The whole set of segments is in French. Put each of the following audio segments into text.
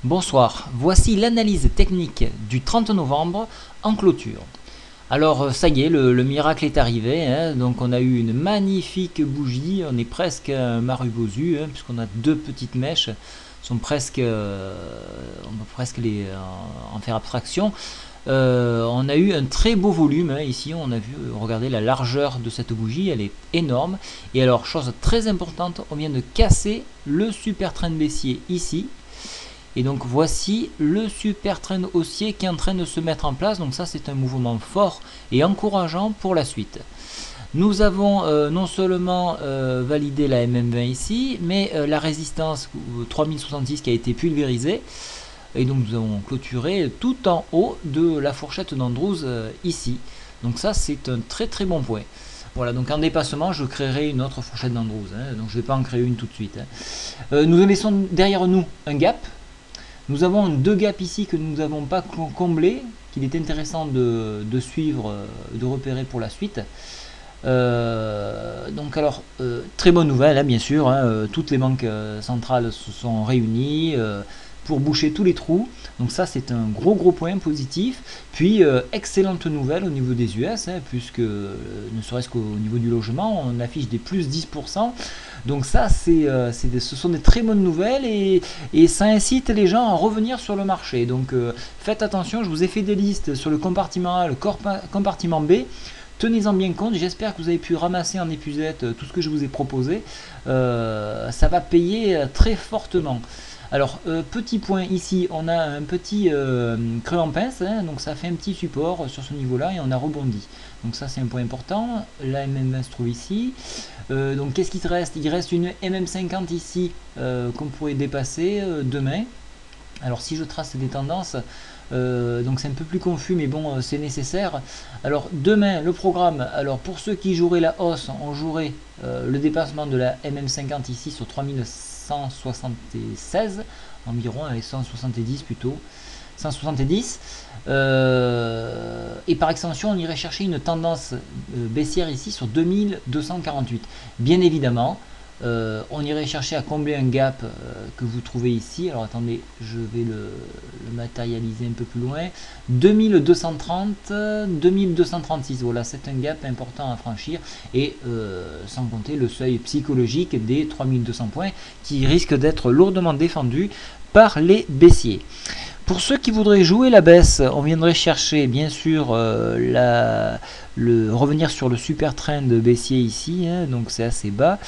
Bonsoir, voici l'analyse technique du 30 novembre en clôture. Alors ça y est, le miracle est arrivé, hein. Donc on a eu une magnifique bougie, on est presque un Marubozu, hein, puisqu'on a deux petites mèches, sont presque, on peut presque en faire abstraction. On a eu un très beau volume, hein. Ici on a vu, regardez la largeur de cette bougie, elle est énorme. Et alors chose très importante, on vient de casser le super trend baissier ici. Et donc voici le super trend haussier qui est en train de se mettre en place. Donc ça c'est un mouvement fort et encourageant pour la suite. Nous avons non seulement validé la MM20 ici, mais la résistance 3066 qui a été pulvérisée. Et donc nous avons clôturé tout en haut de la fourchette d'Andrews ici. Donc ça c'est un très très bon point. Voilà, donc en dépassement, je créerai une autre fourchette d'Andrews, hein, donc je ne vais pas en créer une tout de suite, hein. Nous laissons derrière nous un gap. Nous avons deux gaps ici que nous n'avons pas comblés, qu'il est intéressant de suivre, de repérer pour la suite. Donc alors, très bonne nouvelle, hein, bien sûr, hein, toutes les banques centrales se sont réunies pour boucher tous les trous. Donc ça c'est un gros point positif. Puis excellente nouvelle au niveau des US, hein, puisque ne serait-ce qu'au niveau du logement, on affiche des plus 10%. Donc ça ce sont des très bonnes nouvelles et ça incite les gens à revenir sur le marché. Donc faites attention, je vous ai fait des listes sur le compartiment A, le compartiment B. Tenez-en bien compte, j'espère que vous avez pu ramasser en épuisette tout ce que je vous ai proposé. Ça va payer très fortement. Alors, petit point ici, on a un petit creux en pince, hein, donc ça fait un petit support sur ce niveau-là et on a rebondi. Donc ça c'est un point important. La MM20 se trouve ici. Donc qu'est-ce qu'il reste? Il reste une MM50 ici qu'on pourrait dépasser demain. Alors si je trace des tendances, donc c'est un peu plus confus mais bon c'est nécessaire. Alors demain le programme, alors pour ceux qui joueraient la hausse, on jouerait le dépassement de la MM50 ici sur 3176 environ, avec 170 plutôt. 170 et par extension on irait chercher une tendance baissière ici sur 2248. Bien évidemment on irait chercher à combler un gap que vous trouvez ici. Alors attendez, je vais le matérialiser un peu plus loin. 2230, 2236, voilà, c'est un gap important à franchir. Et sans compter le seuil psychologique des 3200 points qui risque d'être lourdement défendu par les baissiers. Pour ceux qui voudraient jouer la baisse, on viendrait chercher bien sûr revenir sur le super trend baissier ici, hein, donc c'est assez bas,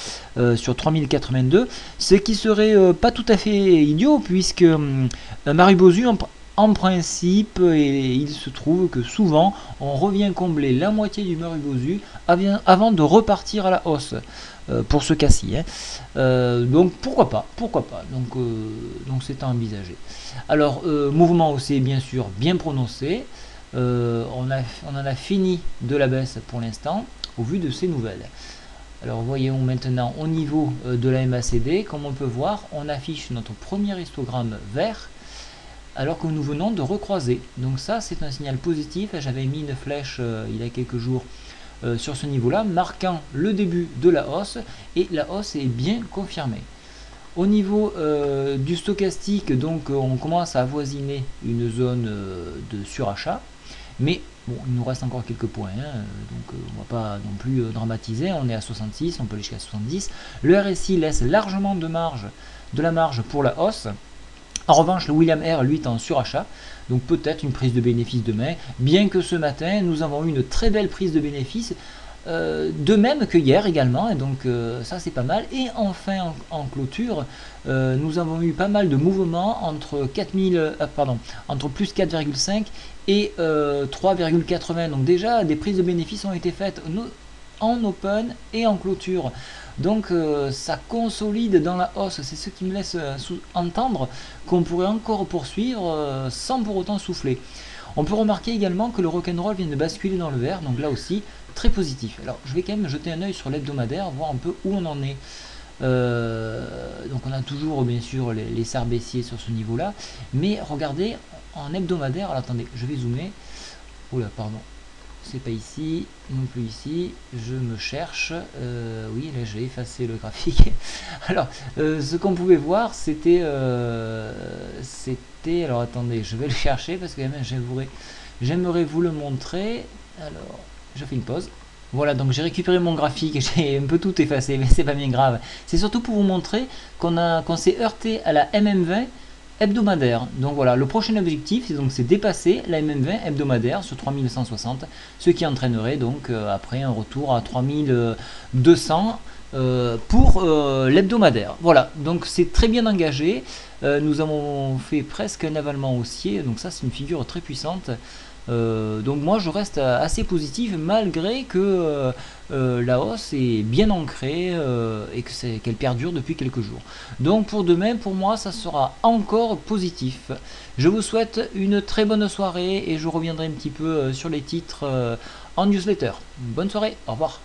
sur 3082, ce qui serait pas tout à fait idiot puisque Marubozu en principe, et il se trouve que souvent on revient combler la moitié du Marubozu avant de repartir à la hausse. Pour ce cas-ci, hein. Donc pourquoi pas, donc c'est à envisager. Alors mouvement haussier bien sûr bien prononcé, on en a fini de la baisse pour l'instant au vu de ces nouvelles. Alors voyons maintenant au niveau de la MACD, comme on peut voir, on affiche notre premier histogramme vert alors que nous venons de recroiser. Donc ça c'est un signal positif. J'avais mis une flèche il y a quelques jours sur ce niveau-là, marquant le début de la hausse, et la hausse est bien confirmée. Au niveau du stochastique, donc on commence à avoisiner une zone de surachat, mais bon, il nous reste encore quelques points, hein, donc on va pas non plus dramatiser, on est à 66, on peut aller jusqu'à 70. Le RSI laisse largement de la marge pour la hausse. En revanche, le William R, lui, est en surachat, donc peut-être une prise de bénéfice demain, bien que ce matin, nous avons eu une très belle prise de bénéfice, de même que hier également, et donc ça c'est pas mal. Et enfin, en clôture, nous avons eu pas mal de mouvements entre entre plus 4,5 et 3,80, donc déjà des prises de bénéfices ont été faites en open et en clôture. Donc ça consolide dans la hausse, c'est ce qui me laisse entendre qu'on pourrait encore poursuivre sans pour autant souffler. On peut remarquer également que le rock'n'roll vient de basculer dans le vert, donc là aussi très positif. Alors je vais quand même jeter un œil sur l'hebdomadaire, voir un peu où on en est. Donc on a toujours bien sûr les serres baissiers sur ce niveau là, mais regardez en hebdomadaire, alors attendez, je vais zoomer. Oula, pardon. c'est pas ici, non plus ici, je me cherche, oui là j'ai effacé le graphique. Alors ce qu'on pouvait voir c'était, alors attendez, je vais le chercher parce que j'aimerais vous le montrer. Alors je fais une pause. Voilà, donc j'ai récupéré mon graphique, j'ai un peu tout effacé, mais c'est pas bien grave. C'est surtout pour vous montrer qu'on s'est heurté à la MM20 hebdomadaire. Donc voilà, le prochain objectif, c'est dépasser la MM20 hebdomadaire sur 3160, ce qui entraînerait donc après un retour à 3200 pour l'hebdomadaire. Voilà, donc c'est très bien engagé. Nous avons fait presque un avalement haussier, donc ça c'est une figure très puissante. Donc moi je reste assez positif malgré que la hausse est bien ancrée et qu'elle perdure depuis quelques jours. Donc pour demain, pour moi, ça sera encore positif. Je vous souhaite une très bonne soirée et je reviendrai un petit peu sur les titres en newsletter. Bonne soirée, au revoir.